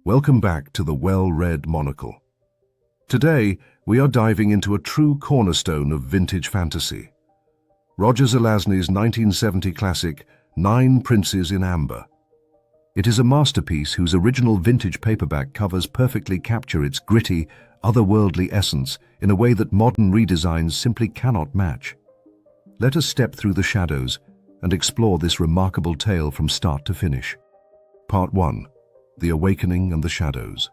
Welcome back to the Well-Read Monocle. Today, we are diving into a true cornerstone of vintage fantasy. Roger Zelazny's 1970 classic, Nine Princes in Amber. It is a masterpiece whose original vintage paperback covers perfectly capture its gritty, otherworldly essence in a way that modern redesigns simply cannot match. Let us step through the shadows and explore this remarkable tale from start to finish. Part 1. The Awakening and the Shadows.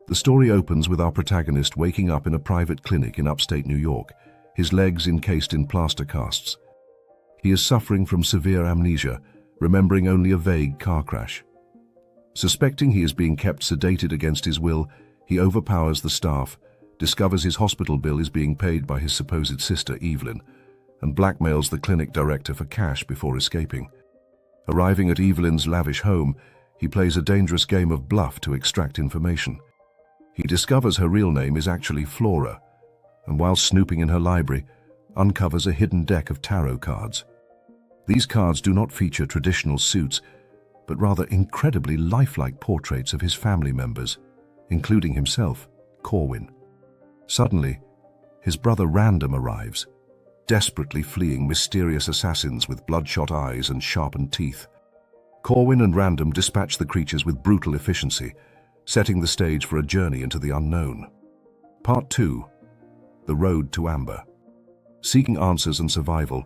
The story opens with our protagonist waking up in a private clinic in upstate New York, his legs encased in plaster casts. He is suffering from severe amnesia, remembering only a vague car crash. Suspecting he is being kept sedated against his will, he overpowers the staff, discovers his hospital bill is being paid by his supposed sister Evelyn, and blackmails the clinic director for cash before escaping. Arriving at Evelyn's lavish home, he plays a dangerous game of bluff to extract information. He discovers her real name is actually Flora, and while snooping in her library, uncovers a hidden deck of tarot cards. These cards do not feature traditional suits, but rather incredibly lifelike portraits of his family members, including himself, Corwin. Suddenly, his brother Random arrives, desperately fleeing mysterious assassins with bloodshot eyes and sharpened teeth. Corwin and Random dispatch the creatures with brutal efficiency, setting the stage for a journey into the unknown. Part 2. The Road to Amber. Seeking answers and survival,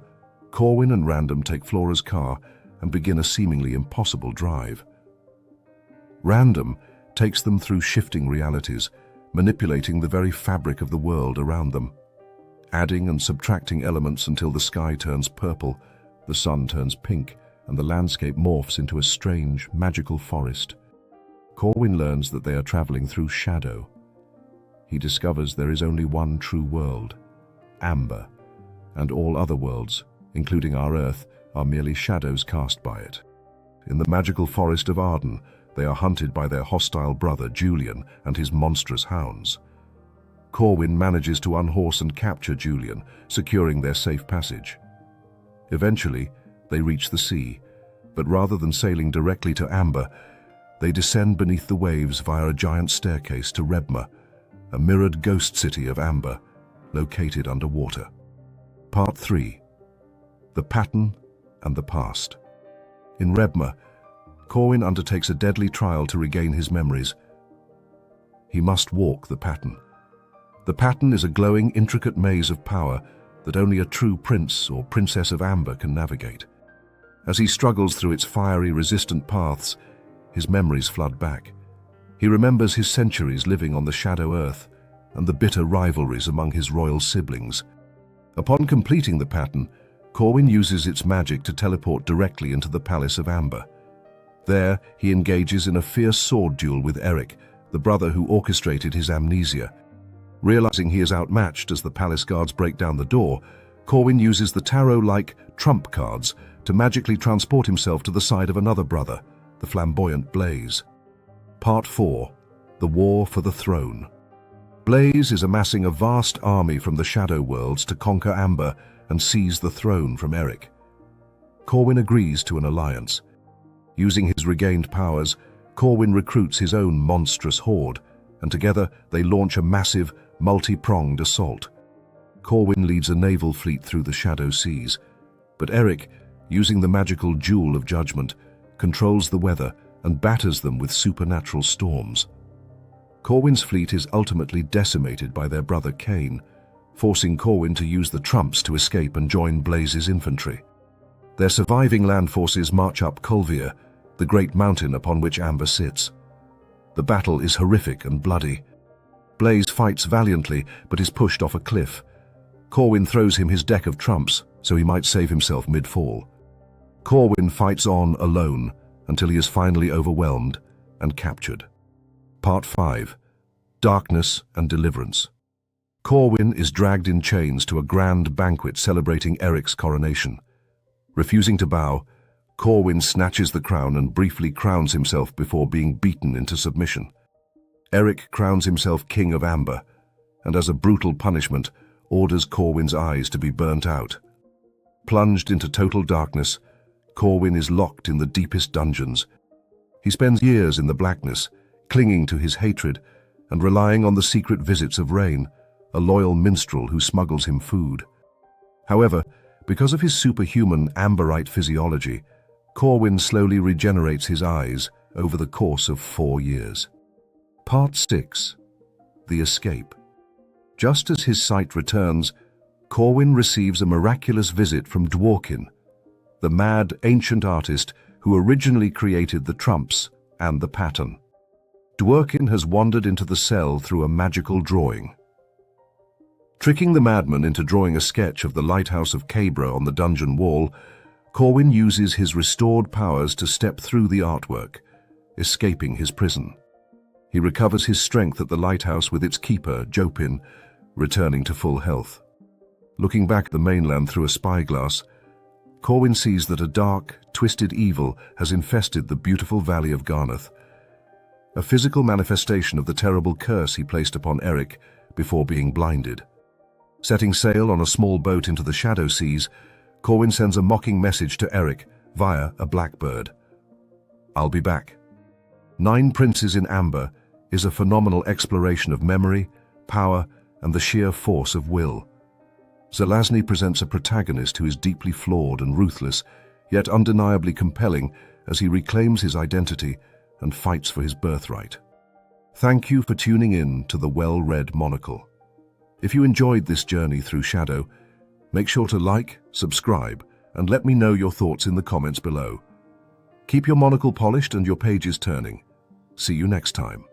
Corwin and Random take Flora's car and begin a seemingly impossible drive. Random takes them through shifting realities, manipulating the very fabric of the world around them, adding and subtracting elements until the sky turns purple, the sun turns pink, and the landscape morphs into a strange, magical forest. Corwin learns that they are traveling through shadow. He discovers there is only one true world, Amber, and all other worlds, including our Earth, are merely shadows cast by it. In the magical forest of Arden, they are hunted by their hostile brother Julian and his monstrous hounds. Corwin manages to unhorse and capture Julian, securing their safe passage. Eventually, they reach the sea, but rather than sailing directly to Amber, they descend beneath the waves via a giant staircase to Rebma, a mirrored ghost city of Amber, located underwater. Part 3. The Pattern and the Past. In Rebma, Corwin undertakes a deadly trial to regain his memories. He must walk the pattern. The pattern is a glowing, intricate maze of power that only a true prince or princess of Amber can navigate. As he struggles through its fiery, resistant paths, his memories flood back. He remembers his centuries living on the Shadow Earth and the bitter rivalries among his royal siblings. Upon completing the pattern, Corwin uses its magic to teleport directly into the Palace of Amber. There, he engages in a fierce sword duel with Eric, the brother who orchestrated his amnesia. Realizing he is outmatched as the palace guards break down the door, Corwin uses the tarot-like trump cards to magically transport himself to the side of another brother, the flamboyant Blaze. Part 4. The War for the Throne. Blaze is amassing a vast army from the Shadow Worlds to conquer Amber and seize the throne from Eric. Corwin agrees to an alliance. Using his regained powers, Corwin recruits his own monstrous horde, and together they launch a massive, multi-pronged assault. Corwin leads a naval fleet through the Shadow Seas, but Eric, using the magical Jewel of Judgment, controls the weather and batters them with supernatural storms. Corwin's fleet is ultimately decimated by their brother Cain, forcing Corwin to use the trumps to escape and join Blaze's infantry. Their surviving land forces march up Colvia, the great mountain upon which Amber sits. The battle is horrific and bloody. Blaze fights valiantly but is pushed off a cliff. Corwin throws him his deck of trumps so he might save himself mid-fall. Corwin fights on alone until he is finally overwhelmed and captured. Part 5. Darkness and Deliverance. Corwin is dragged in chains to a grand banquet celebrating Eric's coronation. Refusing to bow, Corwin snatches the crown and briefly crowns himself before being beaten into submission. Eric crowns himself King of Amber, and as a brutal punishment, orders Corwin's eyes to be burnt out. Plunged into total darkness, Corwin is locked in the deepest dungeons. He spends years in the blackness, clinging to his hatred and relying on the secret visits of Rain, a loyal minstrel who smuggles him food. However, because of his superhuman amberite physiology, Corwin slowly regenerates his eyes over the course of 4 years. Part 6. The Escape. Just as his sight returns, Corwin receives a miraculous visit from Dworkin, the mad ancient artist who originally created the trumps and the pattern. Dworkin has wandered into the cell through a magical drawing. Tricking the madman into drawing a sketch of the lighthouse of Cabra on the dungeon wall, Corwin uses his restored powers to step through the artwork, escaping his prison. He recovers his strength at the lighthouse with its keeper, Jopin, returning to full health. Looking back at the mainland through a spyglass, Corwin sees that a dark, twisted evil has infested the beautiful valley of Garnath, a physical manifestation of the terrible curse he placed upon Eric before being blinded. Setting sail on a small boat into the shadow seas, Corwin sends a mocking message to Eric via a blackbird. "I'll be back." 9 Princes in Amber is a phenomenal exploration of memory, power, and the sheer force of will. Zelazny presents a protagonist who is deeply flawed and ruthless, yet undeniably compelling as he reclaims his identity and fights for his birthright. Thank you for tuning in to the Well-Read Monocle. If you enjoyed this journey through Shadow, make sure to like, subscribe, and let me know your thoughts in the comments below. Keep your monocle polished and your pages turning. See you next time.